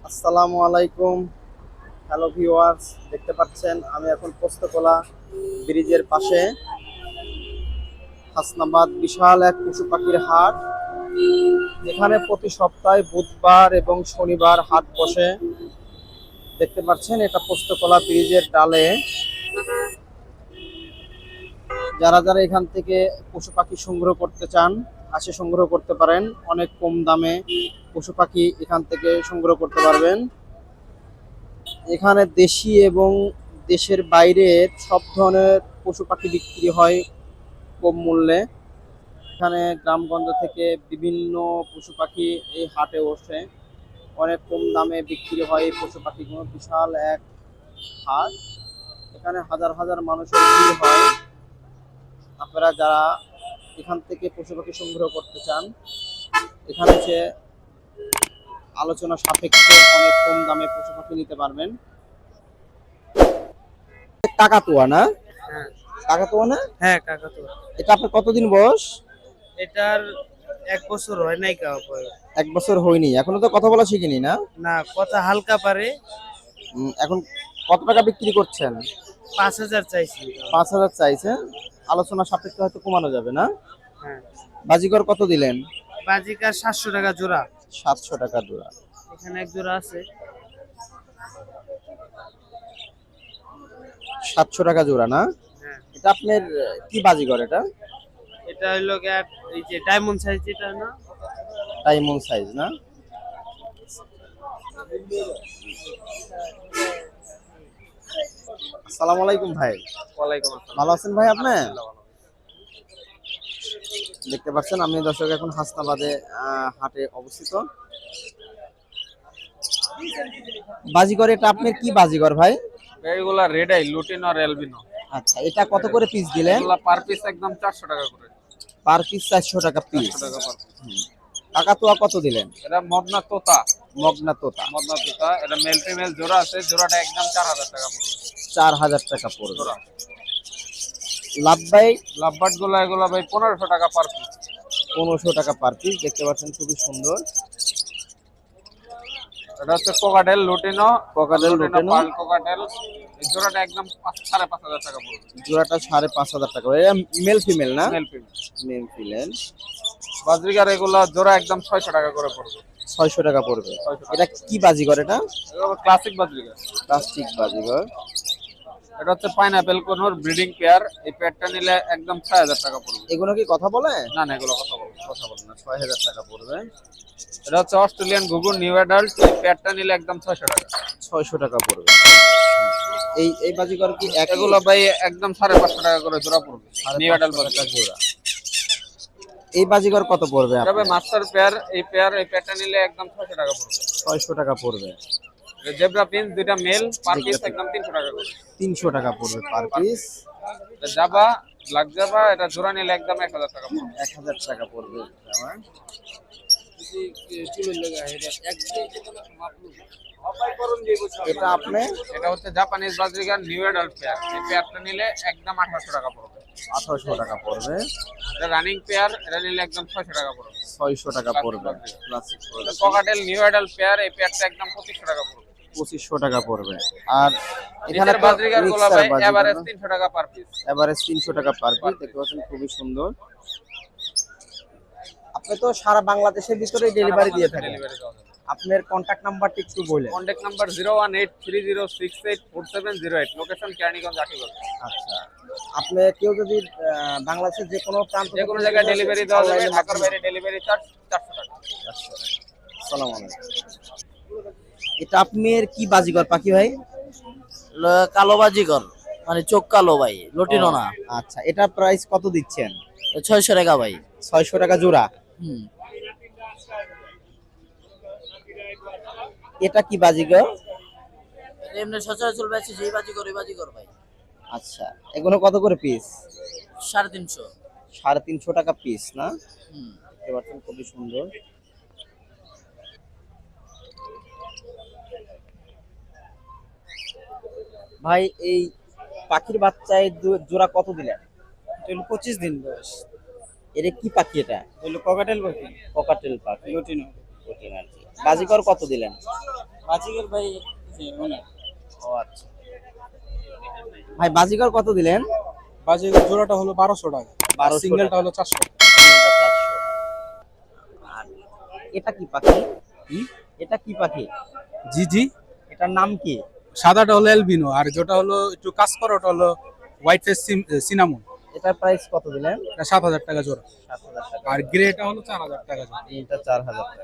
আসসালামু আলাইকুম। Hello viewers, দেখতে পাচ্ছেন আমি এখন পোস্তকলা ব্রিজের পাশে হাসনাবাদ বিশাল এক পশু পাখির হাট। এখানে প্রতি সপ্তাহে বুধবার এবং শনিবার হাট বসে। দেখতে পাচ্ছেন এটা পোস্তকলা ব্রিজের ডালে। যারা যারা এখান থেকে পশু পাখি সংগ্রহ করতে চান আসে সংগ্রহ করতে পারেন। অনেক কম দামে পশু পাখি এখান থেকে সংগ্রহ করতে পারবেন। এখানে দেশি এবং দেশের বাইরের সব ধরনের পশু পাখি বিক্রি হয় কম মূল্যে। এখানে গ্রামগঞ্জ থেকে বিভিন্ন পশু পাখি এই হাটে বসে অনেক কম দামে বিক্রি হয়। এই পশু পাখিগুলো বিশাল এক হাট। এখানে হাজার হাজার মানুষের ভিড় হয়। আপনারা যারা এখান থেকে পশু পাখি সংগ্রহ করতে চান এখানে যে আলোচনা সাপেক্ষে অনেক কম দামে পশু পাখি নিতে পারবেন। কাকাতুয়া না? হ্যাঁ, কাকাতুয়া না? হ্যাঁ কাকাতুয়া। এটা আপনার কতদিন বয়স? এটার 1 বছর হয় নাই বয়স। 1 বছর হয়নি, এখনো তো কথা বলা শিখিনি না? না, কথা হালকা পারে। এখন কত টাকা বিক্রি করছেন? 5,000 চাইছি। 5,000 চাইছেন। আলোচনা সাপেক্ষে হয়তো কমানো যাবে না? হ্যাঁ, বাজিগর কত দিলেন? বাজিকার 700 টাকা জোড়া। 700 টাকা জোড়া। এখানে এক জোড়া আছে। 700 টাকা জোড়া না? হ্যাঁ, এটা আপনার কি বাজিগর এটা? এটা হইলো গিয়া এই যে ডায়মন্ড সাইজ যেটা না। ডায়মন্ড সাইজ না? আসসালামু আলাইকুম ভাই। ওয়ালাইকুম আসসালাম। ভালো আছেন ভাই আপনি? আলহামদুলিল্লাহ ভালো। দেখতে পাচ্ছেন আমি দর্শক এখন হাসনাবাদে হাটে অবস্থিত। বাজিগর এটা আপনার কি বাজিগর ভাই? এগুলা রেড আই লুটিনো আর অ্যালবিনো। আচ্ছা, এটা কত করে পিস দিলেন? এগুলা পার পিস একদম 400 টাকা করে। পার পিস 400 টাকা পিস। 400 টাকা পার পিস। কাকাতুয়া কত দিলেন? এটা মদনা তোতা। মগনা তোতা মদনা তোতা, এটা মেল ফিমেল জোড়া আছে। জোড়াটা একদম 4000 টাকা পড়বে 4,000 টাকা পড়বে। জোড়া। লাভবাই লাভবার্ড গুলা এগুলা ভাই 1500 টাকা পার পিস। 1500 টাকা পার পিস। দেখতে পাচ্ছেন খুবই সুন্দর। এটা হচ্ছে cockatiel lutino. Cockatiel lutino lutino pearl cockatiel. এই জোড়াটা একদম 5,500 টাকা পড়বে। জোড়াটা 5,500 টাকা। এটা মেল ফিমেল না? Male female. Male female. বাজরিকার এগুলা জোড়া একদম 600 টাকা করে পড়বে। 600 টাকা পড়বে। 600 টাকা। এটা কি বাজিগর এটা? এগুলো ক্লাসিক বাজরিকার। প্লাস্টিক বাজিগর। এটা হচ্ছে পাইনাপেল কোনোর ব্রিডিং পেয়ার। এই পেয়ারটা নিলে একদম 6000 টাকা পড়বে। এগুলো কি কথা বলে? না না, এগুলো কথা বলবো। কথা বলে না। 6,000 টাকা পড়বে। এটা হচ্ছে অস্ট্রেলিয়ান গুগু নিউ অ্যাডাল্ট। এই পেয়ারটা নিলে একদম 600 টাকা। 600 টাকা পড়বে। এই এই বাজিগর কি একই? এগুলো ভাই একদম 550 টাকা করে জোড়া পড়বে। নিউ অ্যাডাল্ট 550 টাকা বাজরিকার। জোড়া। এই বাজিগর কত পড়বে তবে আপনার? মাস্টার পেয়ার, এই পেয়ারটা নিলে একদম 600 টাকা পড়বে। 600 টাকা পড়বে। জেব্রা পিন দুইটা মেল পার পিস একদম 300 টাকা করে। 300 টাকা পড়বে পার পিস। জাবা, ব্ল্যাক জাবা, এটা জোড়া নিলে একদম 1000 টাকা পড়বে। 1,000 টাকা পড়বে। আমার এটা আপনি এটা হচ্ছে Japanese budgerigar new adult pair. এই পেয়ারটা নিলে একদম 1800 টাকা পড়বে। 1,800 টাকা পড়বে। এটা রানিং পেয়ার, এটা নিলে একদম 600 টাকা পড়বে। 600 টাকা পড়বে। ক্লাসিক এটা ককাটেল নিউ অ্যাডাল্ট পেয়ার। এই পেয়ারটা একদম 2500 টাকা পড়বে। 2500 টাকা পড়বে। আর এখানে নিচের বাজরিগার গুলো ভাই এভারেজ বাজিগর 300 টাকা পার পিস। এভারেজ 300 টাকা পার পিস। দেখতে পাচ্ছেন খুবই সুন্দর। আপনি তো সারা বাংলাদেশের ভিতরে ডেলিভারি দিয়ে থাকেন। ডেলিভারি দেওয়া যাবে। আপনার কন্টাক্ট নাম্বারটি একটু বলেন। Contact number 01830684708। লোকেশন কেরানীগঞ্জ আকিগঞ্জ। আচ্ছা, আপনি কেউ যদি বাংলাদেশের যে কোনো প্রান্ত যে কোনো জায়গায় ডেলিভারি দেওয়া যাবে। ঢাকার বাইরে ডেলিভারি চার্জ 400 টাকা। আসসালামু আলাইকুম। এটা আপনার কি বাজিগর পাখি ভাই? কালো বাজিগর, মানে চোখ কালো ভাই, লটিনো না। আচ্ছা, এটা প্রাইস কত দিচ্ছেন? 600 টাকা ভাই। 600 টাকা জোড়া। হুম। এটা কি বাজিগর? এমনি সচরাচর বেশি যেই বাজিগর ওই বাজিগর ভাই। আচ্ছা, এগুলো কত করে পিস? 350। 350 টাকা পিস না? হুম। দেখতে পাচ্ছেন খুবই সুন্দর। ভাই এই পাখির বাচ্চায় জোড়া কত দিলেন? 25 দিন বয়স। এটা কি পাখি এটা? হলো ককাটেল পাখি। ককাটেল পাখি। লুটিনো। প্রোটিন আর কি। বাজিকর কত দিলেন? বাজিগর ভাই অনেক ও আচ্ছা ভাই বাজিকর কত দিলেন? বাজিগর জোড়াটা হলো 1200 টাকা, 1200 সিঙ্গেলটা টাকা। হলো 400। আর এটা কি পাখি? এটা কি পাখি? জি জি, এটার নাম কি? সাদাটা হলো এলবিনো, আর যেটা হলো একটু কাজ করা ওটা হলো হোয়াইট ফেস সিনামন। এটার প্রাইস কত দিলেন? এটা 7000 টাকা জোড়া। 7,000 টাকা। আর গ্রেটা হলো 4000 টাকা জোড়া। এটা 4,000 টাকা।